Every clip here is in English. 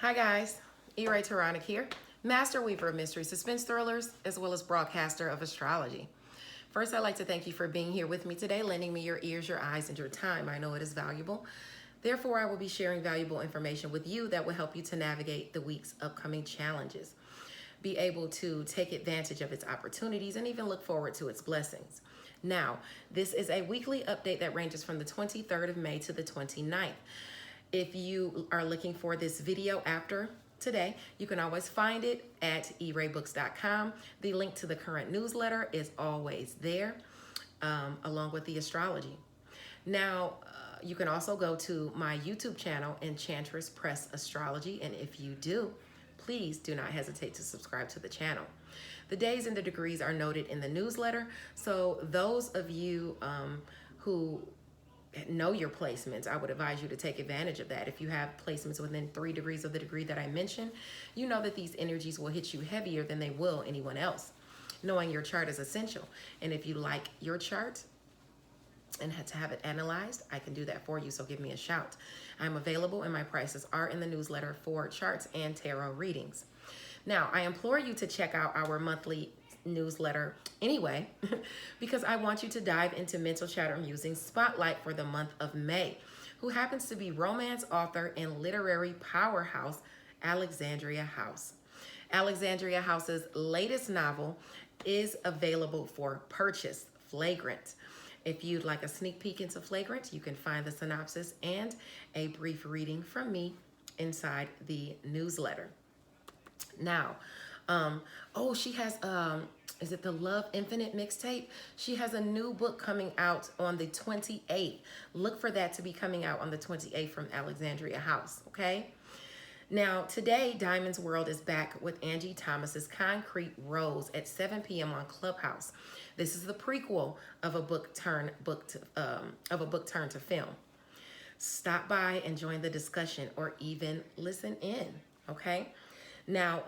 Hi guys, E-Ray Taronic here, Master Weaver of Mystery Suspense Thrillers, as well as broadcaster of astrology. First, I'd like to thank you for being here with me today, lending me your ears, your eyes, and your time. I know it is valuable. Therefore, I will be sharing valuable information with you that will help you to navigate the week's upcoming challenges, be able to take advantage of its opportunities, and even look forward to its blessings. Now, this is a weekly update that ranges from the 23rd of May to the 29th. If you are looking for this video after today, you can always find it at eraybooks.com. The link to the current newsletter is always there, along with the astrology. Now, you can also go to my YouTube channel, Enchantress Press Astrology, and if you do, please do not hesitate to subscribe to the channel. The days and the degrees are noted in the newsletter, so those of you who know your placements, I would advise you to take advantage of that. If you have placements within 3 degrees of the degree that I mentioned, you know that these energies will hit you heavier than they will anyone else. Knowing your chart is essential. And if you like your chart and had to have it analyzed, I can do that for you, so give me a shout. I'm available and my prices are in the newsletter for charts and tarot readings. Now, I implore you to check out our monthly newsletter anyway, because I want you to dive into Mental Chatter Musings Spotlight for the month of May, who happens to be romance author and literary powerhouse, Alexandria House. Alexandria House's latest novel is available for purchase, Flagrant. If you'd like a sneak peek into Flagrant, you can find the synopsis and a brief reading from me inside the newsletter. Now, she has, is it the Love Infinite mixtape? She has a new book coming out on the 28th. Look for that to be coming out on the 28th from Alexandria House, okay? Now, today, Diamond's World is back with Angie Thomas's Concrete Rose at 7 p.m. on Clubhouse. This is the prequel of a book turned to film. Stop by and join the discussion, or even listen in, okay? Now,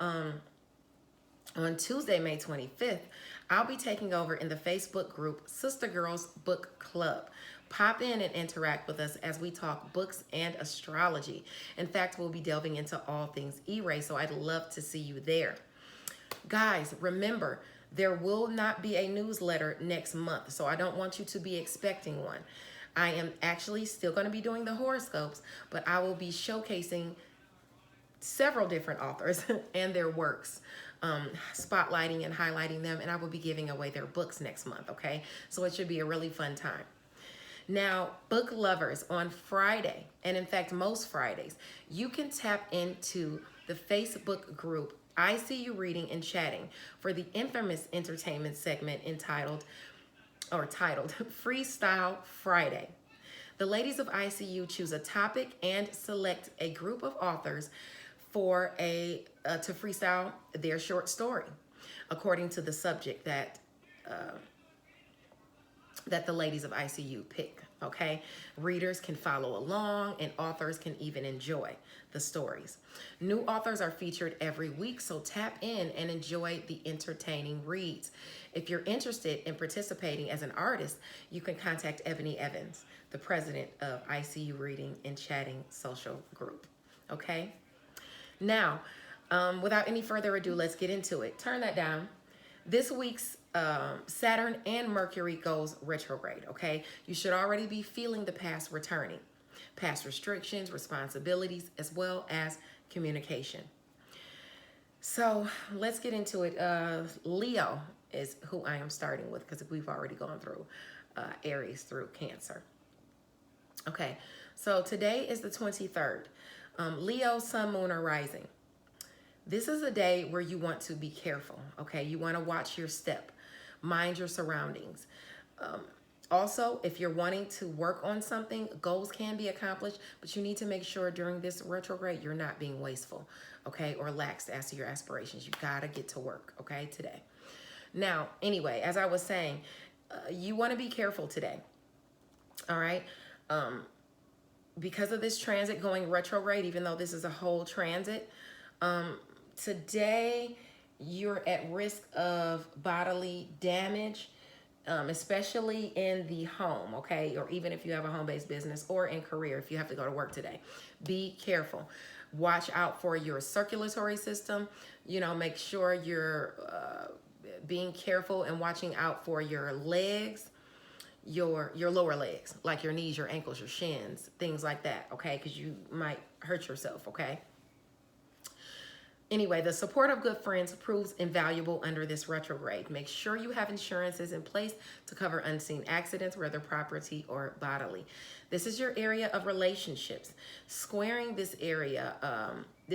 on Tuesday, May 25th, I'll be taking over in the Facebook group Sister Girls Book Club. Pop in and interact with us as we talk books and astrology. In fact, we'll be delving into all things E-Ray, so I'd love to see you there. Guys, remember, there will not be a newsletter next month, so I don't want you to be expecting one. I am actually still going to be doing the horoscopes, but I will be showcasing several different authors and their works, spotlighting and highlighting them, and I will be giving away their books next month, okay? So it should be a really fun time. Now, book lovers, on Friday, and in fact most Fridays, you can tap into the Facebook group I See You Reading and Chatting for the infamous entertainment segment titled Freestyle Friday. The ladies of ICU choose a topic and select a group of authors for to freestyle their short story according to the subject that the ladies of ICU pick, okay? Readers can follow along and authors can even enjoy the stories. New authors are featured every week, so tap in and enjoy the entertaining reads. If you're interested in participating as an artist, you can contact Ebony Evans, the president of ICU Reading and Chatting social group, okay? Now, without any further ado, let's get into it. Turn that down. This week's Saturn and Mercury goes retrograde, okay? You should already be feeling the past returning. Past restrictions, responsibilities, as well as communication. So let's get into it. Leo is who I am starting with because we've already gone through Aries through Cancer. Okay, so today is the 23rd. Leo, Sun, Moon, or Rising. This is a day where you want to be careful, okay? You want to watch your step, mind your surroundings. Also, if you're wanting to work on something, goals can be accomplished, but you need to make sure during this retrograde you're not being wasteful, okay, or lax as to your aspirations. You gotta get to work, okay, today. Now, anyway, as I was saying, you want to be careful today, all right? Because of this transit going retrograde, even though this is a whole transit, today you're at risk of bodily damage especially in the home, okay? Or even if you have a home-based business, or in career, if you have to go to work today. Be careful. Watch out for your circulatory system. You know, make sure you're being careful and watching out for your legs, your lower legs, like your knees, your ankles, your shins, things like that, okay? Because you might hurt yourself, okay? Anyway, the support of good friends proves invaluable under this retrograde. Make sure you have insurances in place to cover unseen accidents, whether property or bodily. This is your area of relationships. Squaring this area,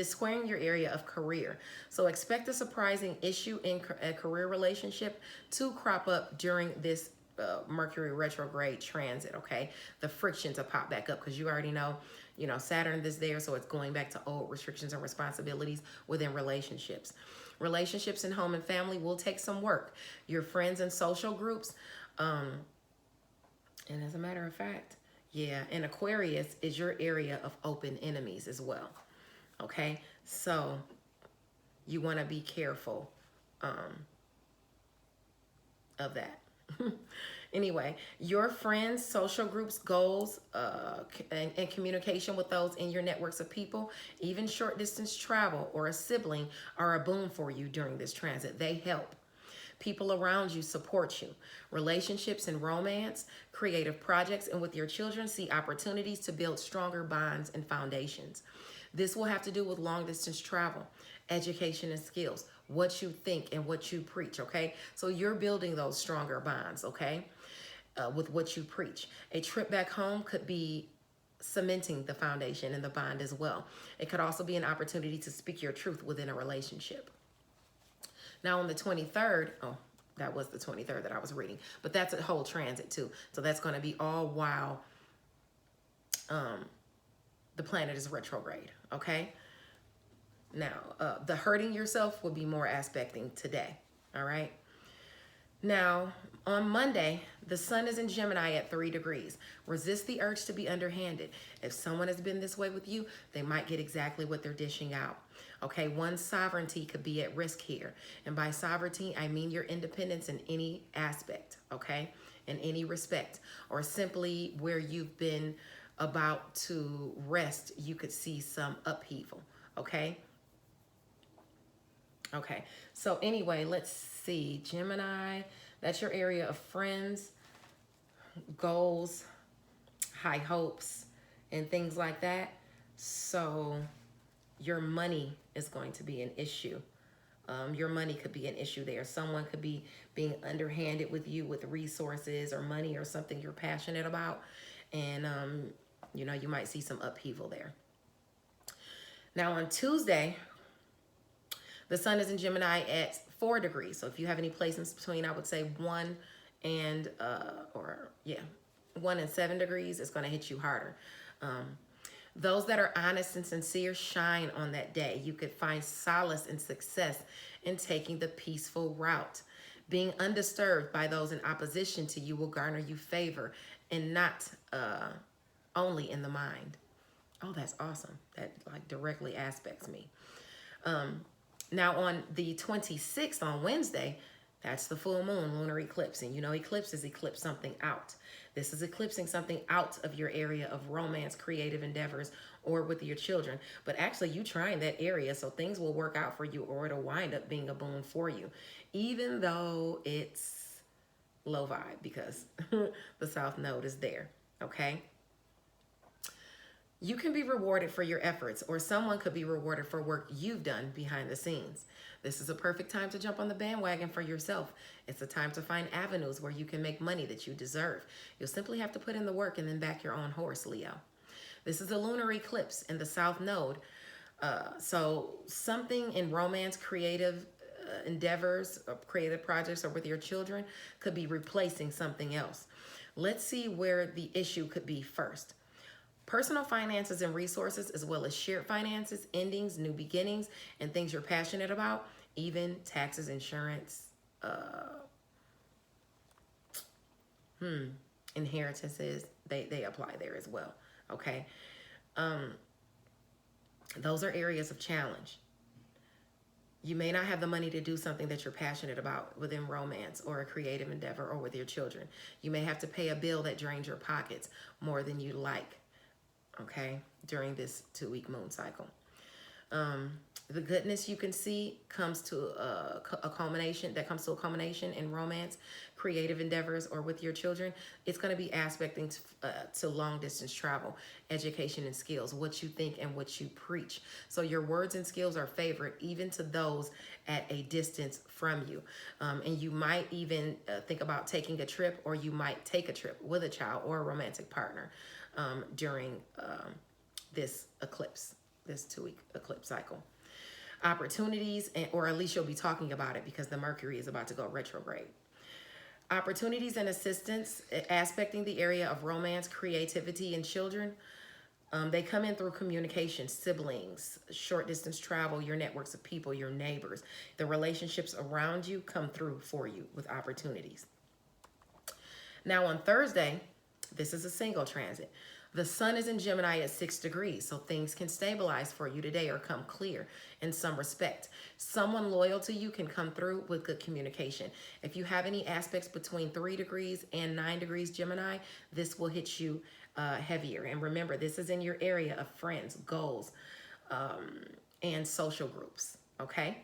squaring your area of career. So expect a surprising issue in a career relationship to crop up during this Mercury retrograde transit, okay? The friction to pop back up, because you already know, you know, Saturn is there, so it's going back to old restrictions and responsibilities within relationships. Relationships in home and family will take some work. Your friends and social groups, and as a matter of fact, yeah, and Aquarius is your area of open enemies as well, okay? So you want to be careful of that. Anyway, your friends, social groups, goals, and communication with those in your networks of people, even short distance travel or a sibling are a boon for you during this transit. They help. People around you support you. Relationships and romance, creative projects, and with your children, see opportunities to build stronger bonds and foundations. This will have to do with long distance travel, education and skills, what you think and what you preach, okay? So you're building those stronger bonds, okay? With what you preach. A trip back home could be cementing the foundation and the bond as well. It could also be an opportunity to speak your truth within a relationship. Now on the 23rd, oh, that was the 23rd that I was reading, but that's a whole transit too. So that's going to be all while the planet is retrograde, okay? Now, the hurting yourself will be more aspecting today, all right? Now, on Monday, the sun is in Gemini at 3 degrees. Resist the urge to be underhanded. If someone has been this way with you, they might get exactly what they're dishing out. Okay, one's sovereignty could be at risk here. And by sovereignty, I mean your independence in any aspect, okay? In any respect. Or simply where you've been about to rest, you could see some upheaval, okay? Okay, so anyway, let's see. Gemini, that's your area of friends, goals, high hopes, and things like that. So your money is going to be an issue. Your money could be an issue there. Someone could be being underhanded with you with resources or money or something you're passionate about. And, you know, you might see some upheaval there. Now on Tuesday, the sun is in Gemini at 4 degrees. So if you have any placements between, I would say 1 and 7 degrees, it's going to hit you harder. Those that are honest and sincere shine on that day. You could find solace and success in taking the peaceful route. Being undisturbed by those in opposition to you will garner you favor, and not only in the mind. Oh, that's awesome. That like directly aspects me. Now on the 26th, on Wednesday, that's the full moon, lunar eclipse. And you know, eclipses eclipse something out. This is eclipsing something out of your area of romance, creative endeavors, or with your children. But actually, you trying that area, so things will work out for you, or it'll wind up being a boon for you, even though it's low vibe, because the South Node is there, okay? You can be rewarded for your efforts, or someone could be rewarded for work you've done behind the scenes. This is a perfect time to jump on the bandwagon for yourself. It's a time to find avenues where you can make money that you deserve. You'll simply have to put in the work and then back your own horse, Leo. This is a lunar eclipse in the South Node. So something in romance, creative endeavors, or creative projects, or with your children could be replacing something else. Let's see where the issue could be first. Personal finances and resources, as well as shared finances, endings, new beginnings, and things you're passionate about, even taxes, insurance, inheritances, they apply there as well, okay? Those are areas of challenge. You may not have the money to do something that you're passionate about within romance or a creative endeavor or with your children. You may have to pay a bill that drains your pockets more than you like, okay, during this 2-week moon cycle. The goodness you can see comes to a culmination, in romance, creative endeavors, or with your children. It's going to be aspecting to long distance travel, education, and skills, what you think and what you preach. So your words and skills are favored even to those at a distance from you. And you might even think about taking a trip, or you might take a trip with a child or a romantic partner during this eclipse, this 2-week eclipse cycle. Opportunities, or at least you'll be talking about it because the Mercury is about to go retrograde. Opportunities and assistance aspecting the area of romance, creativity, and children. They come in through communication, siblings, short distance travel, your networks of people, your neighbors. The relationships around you come through for you with opportunities. Now on Thursday, this is a single transit. The sun is in Gemini at 6 degrees, so things can stabilize for you today or come clear in some respect. Someone loyal to you can come through with good communication. If you have any aspects between 3 degrees and 9 degrees Gemini, this will hit you heavier. And remember, this is in your area of friends, goals, and social groups, okay?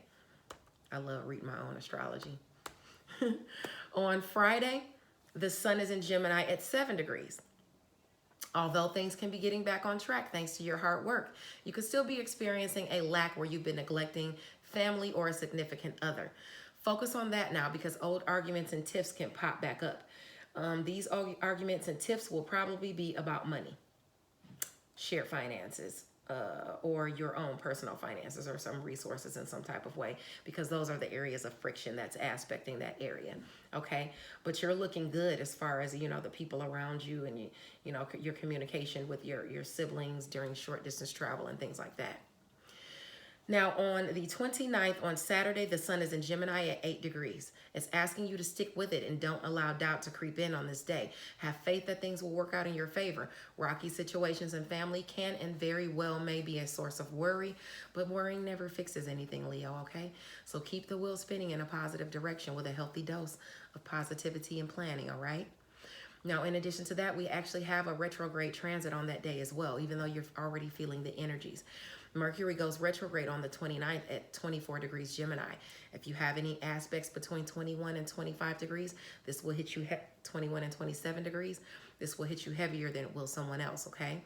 I love reading my own astrology. On Friday, the sun is in Gemini at 7 degrees. Although things can be getting back on track thanks to your hard work, you could still be experiencing a lack where you've been neglecting family or a significant other. Focus on that now because old arguments and tiffs can pop back up. These arguments and tiffs will probably be about money, shared finances, or your own personal finances or some resources in some type of way, because those are the areas of friction that's aspecting that area, okay? But you're looking good as far as, you know, the people around you and, you know, your communication with your siblings during short distance travel and things like that. Now, on the 29th, on Saturday, the sun is in Gemini at 8 degrees. It's asking you to stick with it and don't allow doubt to creep in on this day. Have faith that things will work out in your favor. Rocky situations in family can and very well may be a source of worry, but worrying never fixes anything, Leo, okay? So keep the wheel spinning in a positive direction with a healthy dose of positivity and planning, all right? Now, in addition to that, we actually have a retrograde transit on that day as well, even though you're already feeling the energies. Mercury goes retrograde on the 29th at 24 degrees Gemini. If you have any aspects between 21 and 25 degrees, this will hit you 21 and 27 degrees. This will hit you heavier than it will someone else, okay?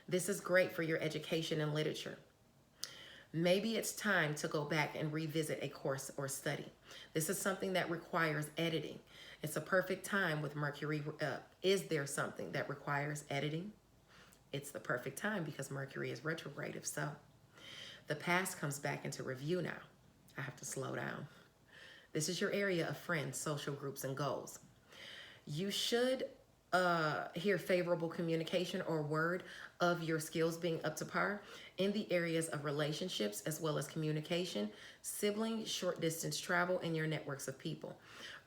This is great for your education and literature. Maybe it's time to go back and revisit a course or study. This is something that requires editing. It's a perfect time with Mercury. Is there something that requires editing? It's the perfect time because Mercury is retrograde. If so, the past comes back into review now. I have to slow down. This is your area of friends, social groups, and goals. You should hear favorable communication or word of your skills being up to par in the areas of relationships as well as communication, sibling, short distance travel, and your networks of people.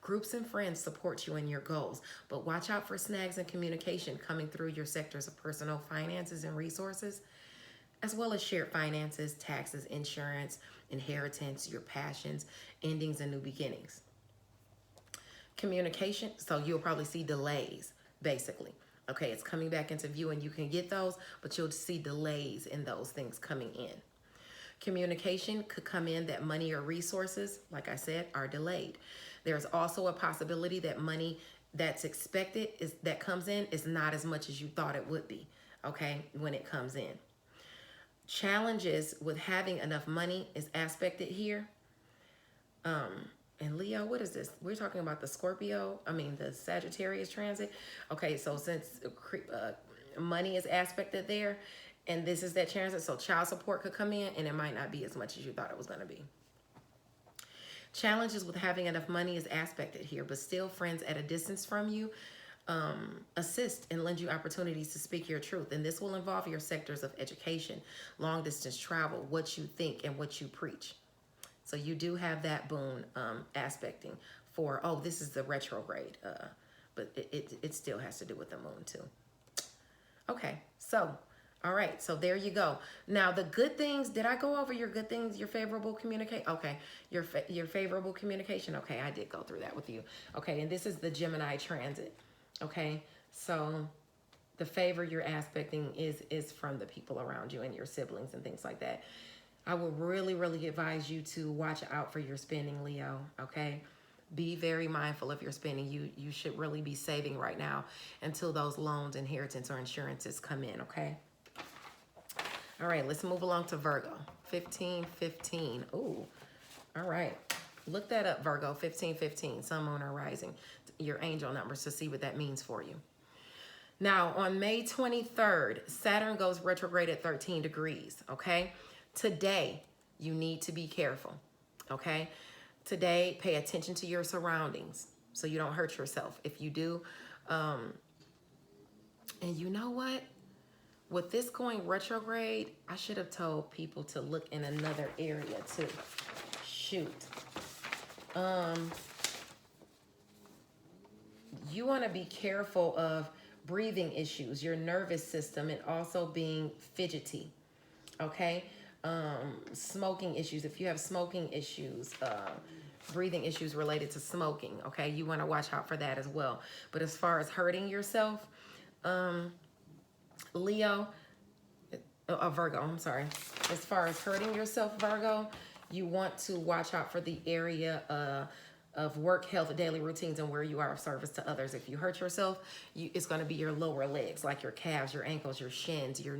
Groups and friends support you in your goals, but watch out for snags in communication coming through your sectors of personal finances and resources, as well as shared finances, taxes, insurance, inheritance, your passions, endings, and new beginnings. Communication, so you'll probably see delays, basically. Okay, it's coming back into view and you can get those, but you'll see delays in those things coming in. Communication could come in that money or resources, like I said, are delayed. There's also a possibility that money that's expected that comes in is not as much as you thought it would be, okay, when it comes in. Challenges with having enough money is aspected here. And Leo, what is this? We're talking about the the Sagittarius transit. Okay, so since money is aspected there, and this is that transit, so child support could come in, and it might not be as much as you thought it was going to be. Challenges with having enough money is aspected here, but still friends at a distance from you assist and lend you opportunities to speak your truth. And this will involve your sectors of education, long distance travel, what you think and what you preach. So you do have that boon aspecting for, oh, this is the retrograde, but it still has to do with the moon too. Okay, so All right, so there you go. Now the good things, did I go over your good things, your favorable communicate? Okay, your favorable communication. Okay, I did go through that with you. Okay, and this is the Gemini transit. Okay, so the favor you're aspecting is from the people around you and your siblings and things like that. I would really, really advise you to watch out for your spending, Leo, okay? Be very mindful of your spending. You should really be saving right now until those loans, inheritance, or insurances come in, okay? All right, let's move along to Virgo. 1515. Ooh, all right. Look that up, Virgo. 1515. Sun, moon, or rising. Your angel numbers to see what that means for you. Now, on May 23rd, Saturn goes retrograde at 13 degrees, okay? Today, you need to be careful, okay? Today, pay attention to your surroundings so you don't hurt yourself. If you do, and you know what? With this going retrograde, I should have told people to look in another area too. Shoot. You want to be careful of breathing issues, your nervous system, and also being fidgety, okay? Smoking issues. If you have smoking issues, breathing issues related to smoking, okay? You want to watch out for that as well. But as far as hurting yourself, Leo, Virgo, I'm sorry. As far as hurting yourself, Virgo, you want to watch out for the area of work, health, daily routines, and where you are of service to others. If you hurt yourself, it's going to be your lower legs, like your calves, your ankles, your shins, your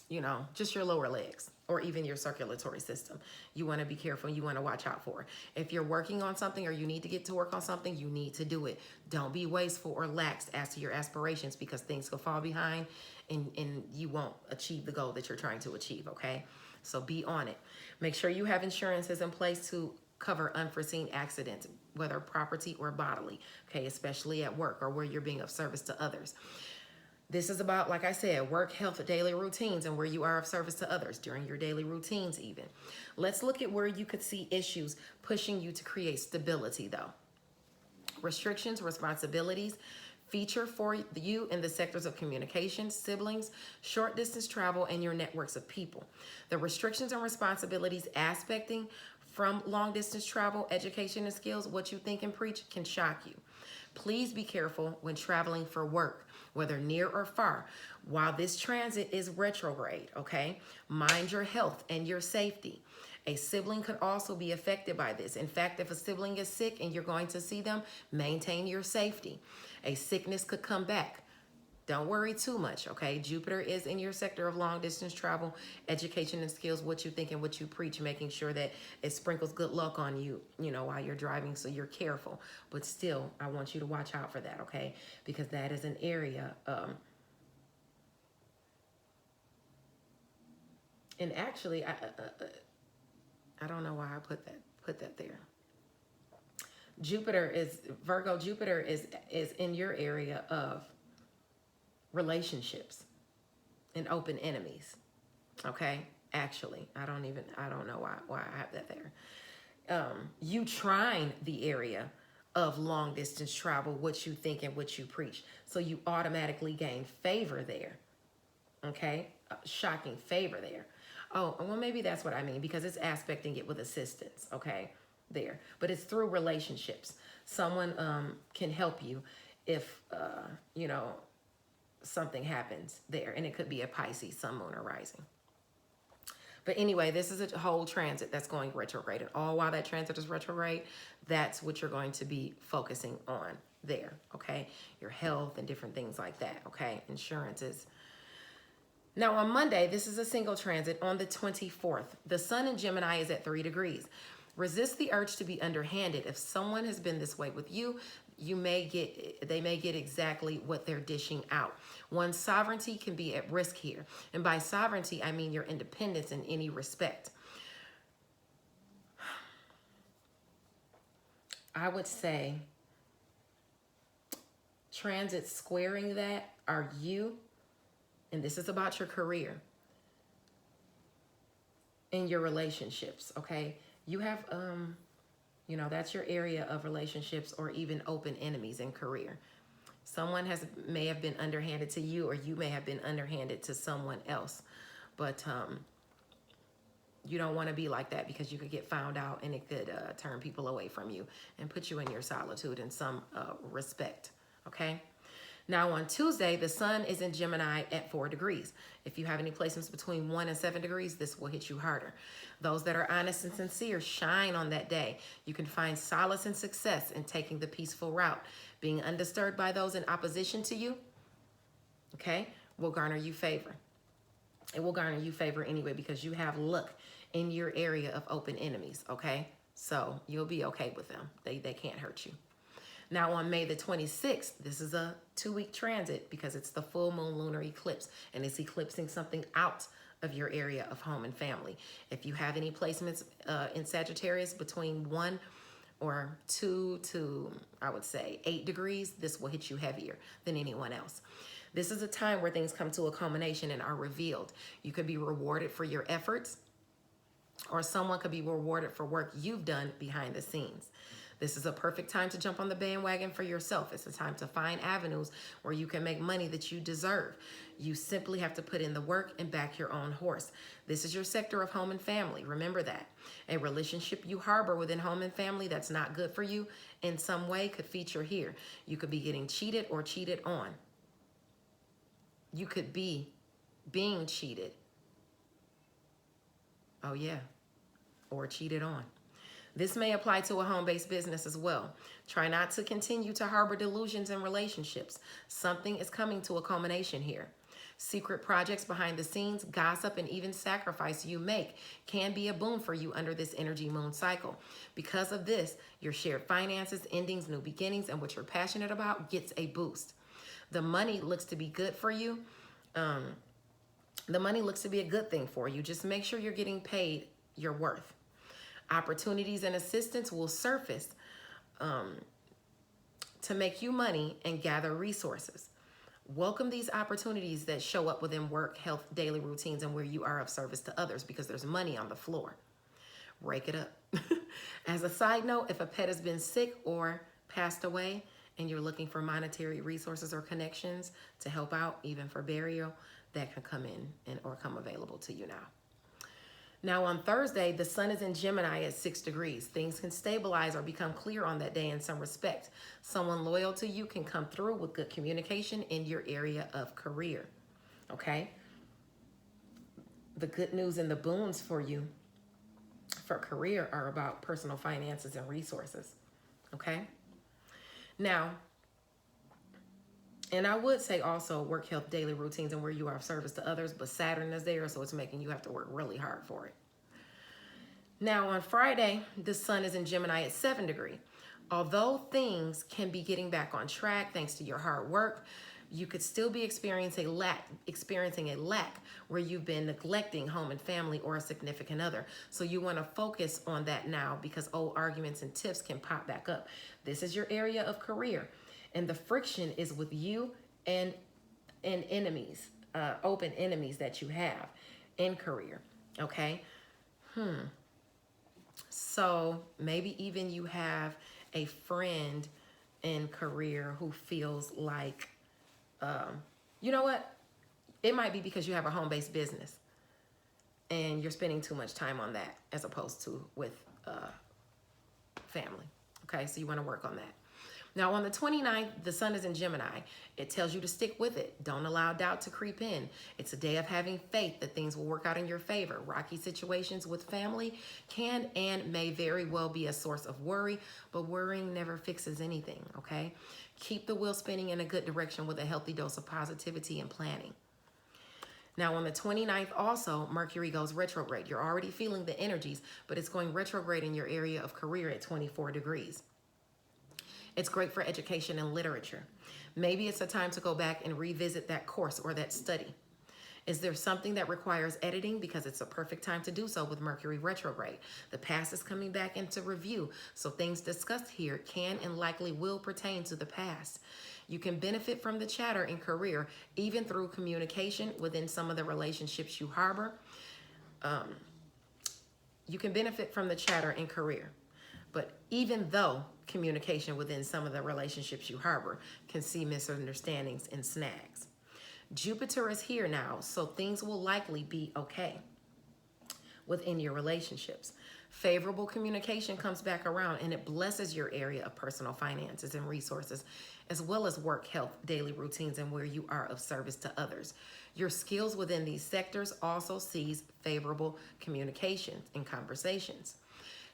you know, just your lower legs, or even your circulatory system. You want to be careful. You want to watch out for. If you're working on something or you need to get to work on something, you need to do it. Don't be wasteful or lax as to your aspirations, because things will fall behind and you won't achieve the goal that you're trying to achieve, okay? So be on it. Make sure you have insurances in place to cover unforeseen accidents, whether property or bodily, okay? Especially at work or where you're being of service to others. This is about, like I said, work, health, daily routines, and where you are of service to others during your daily routines even. Let's look at where you could see issues pushing you to create stability, though. Restrictions, responsibilities, feature for you in the sectors of communication, siblings, short distance travel, and your networks of people. The restrictions and responsibilities aspecting from long distance travel, education, and skills, what you think and preach can shock you. Please be careful when traveling for work, whether near or far, while this transit is retrograde, okay? Mind your health and your safety. A sibling could also be affected by this. In fact, if a sibling is sick and you're going to see them, maintain your safety. A sickness could come back. Don't worry too much, okay? Jupiter is in your sector of long distance travel, education and skills, what you think and what you preach, making sure that it sprinkles good luck on you, you know, while you're driving, so you're careful. But still, I want you to watch out for that, okay? Because that is an area, and actually, I don't know why I put that there. Jupiter is, Virgo, Jupiter is in your area of relationships and open enemies, okay? Actually, I don't know why I have that there. You trying the area of long distance travel, what you think and what you preach. So you automatically gain favor there, okay? Shocking favor there. Oh, well, maybe that's what I mean, because it's aspecting it with assistance, okay? There. But it's through relationships. Someone can help you if, you know, something happens there, and it could be a Pisces, sun, moon, or rising. But anyway, this is a whole transit that's going retrograde, and all while that transit is retrograde, that's what you're going to be focusing on there, okay? Your health and different things like that, okay? Insurances. Now on Monday, this is a single transit on the 24th. The sun in Gemini is at 3 degrees. Resist the urge to be underhanded. If someone has been this way with you, they may get exactly what they're dishing out. One's sovereignty can be at risk here. And by sovereignty, I mean your independence in any respect. I would say transits squaring that are you, and this is about your career and your relationships, okay? You have, you know, that's your area of relationships or even open enemies in career. Someone may have been underhanded to you, or you may have been underhanded to someone else. But you don't want to be like that, because you could get found out, and it could turn people away from you and put you in your solitude in some respect. Okay. Now on Tuesday, the sun is in Gemini at 4 degrees. If you have any placements between 1 and 7 degrees, this will hit you harder. Those that are honest and sincere shine on that day. You can find solace and success in taking the peaceful route. Being undisturbed by those in opposition to you, okay, will garner you favor. It will garner you favor anyway, because you have luck in your area of open enemies, okay? So you'll be okay with them. They can't hurt you. Now on May the 26th, this is a 2-week transit, because it's the full moon lunar eclipse, and it's eclipsing something out of your area of home and family. If you have any placements in Sagittarius between 1 or 2 to, I would say, 8 degrees, this will hit you heavier than anyone else. This is a time where things come to a culmination and are revealed. You could be rewarded for your efforts, or someone could be rewarded for work you've done behind the scenes. This is a perfect time to jump on the bandwagon for yourself. It's a time to find avenues where you can make money that you deserve. You simply have to put in the work and back your own horse. This is your sector of home and family. Remember that. A relationship you harbor within home and family that's not good for you in some way could feature here. You could be getting cheated or cheated on. You could be being cheated. Oh yeah. Or cheated on. This may apply to a home-based business as well. Try not to continue to harbor delusions in relationships. Something is coming to a culmination here. Secret projects behind the scenes, gossip, and even sacrifice you make can be a boon for you under this energy moon cycle. Because of this, your shared finances, endings, new beginnings, and what you're passionate about gets a boost. The money looks to be good for you. The money looks to be a good thing for you. Just make sure you're getting paid your worth. Opportunities and assistance will surface to make you money and gather resources. Welcome these opportunities that show up within work, health, daily routines, and where you are of service to others, because there's money on the floor. Rake it up. As a side note, if a pet has been sick or passed away and you're looking for monetary resources or connections to help out, even for burial, that can come in and or come available to you now. Now on Thursday, the sun is in Gemini at 6 degrees. Things can stabilize or become clear on that day in some respect. Someone loyal to you can come through with good communication in your area of career, okay? The good news and the boons for you for career are about personal finances and resources, okay? Now, and I would say also work, health, daily routines, and where you are of service to others, but Saturn is there, so it's making you have to work really hard for it. Now on Friday, the sun is in Gemini at 7 degrees. Although things can be getting back on track thanks to your hard work, you could still be experiencing a lack where you've been neglecting home and family or a significant other. So you want to focus on that now, because old arguments and tiffs can pop back up. This is your area of career, and the friction is with you and enemies, open enemies that you have in career, okay? So maybe even you have a friend in career who feels like, you know what? It might be because you have a home-based business and you're spending too much time on that as opposed to with family. Okay, so you want to work on that. Now on the 29th, the sun is in Gemini. It tells you to stick with it. Don't allow doubt to creep in. It's a day of having faith that things will work out in your favor. Rocky situations with family can and may very well be a source of worry, but worrying never fixes anything, okay? Keep the wheel spinning in a good direction with a healthy dose of positivity and planning. Now on the 29th also, Mercury goes retrograde. You're already feeling the energies, but it's going retrograde in your area of career at 24 degrees. It's great for education and literature. Maybe it's a time to go back and revisit that course or that study. Is there something that requires editing? Because it's a perfect time to do so with Mercury retrograde. The past is coming back into review, so things discussed here can and likely will pertain to the past. You can benefit from the chatter in career, even through communication within some of the relationships you harbor. You can benefit from the chatter in career. But even though communication within some of the relationships you harbor can see misunderstandings and snags. Jupiter is here now, so things will likely be okay within your relationships. Favorable communication comes back around and it blesses your area of personal finances and resources, as well as work, health, daily routines, and where you are of service to others. Your skills within these sectors also sees favorable communications and conversations.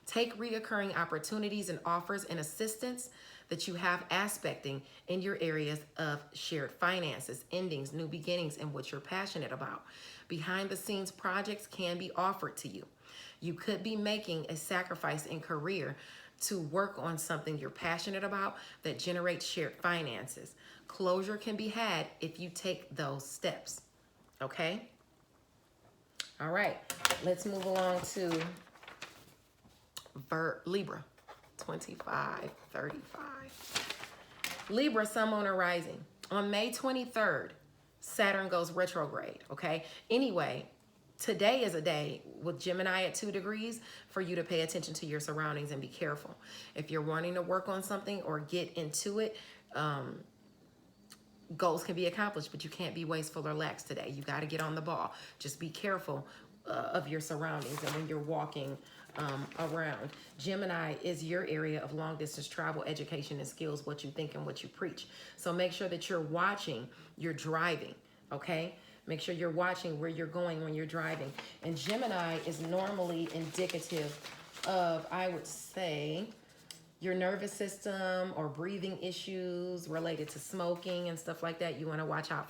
Take reoccurring opportunities and offers and assistance that you have aspecting in your areas of shared finances, endings, new beginnings, and what you're passionate about. Behind the scenes projects can be offered to you. You could be making a sacrifice in career to work on something you're passionate about that generates shared finances. Closure can be had if you take those steps. Okay? All right, let's move along to Libra, 2535. Libra, Sun, Moon, or Rising. On May 23rd, Saturn goes retrograde, okay? Anyway, today is a day with Gemini at 2 degrees for you to pay attention to your surroundings and be careful. If you're wanting to work on something or get into it, goals can be accomplished, but you can't be wasteful or lax today. You got to get on the ball. Just be careful of your surroundings and when you're walking around. Gemini is your area of long distance travel, education, and skills, what you think and what you preach. So make sure that you're watching, you're driving, okay? Make sure you're watching where you're going when you're driving. And Gemini is normally indicative of, I would say, your nervous system or breathing issues related to smoking and stuff like that. You want to watch out for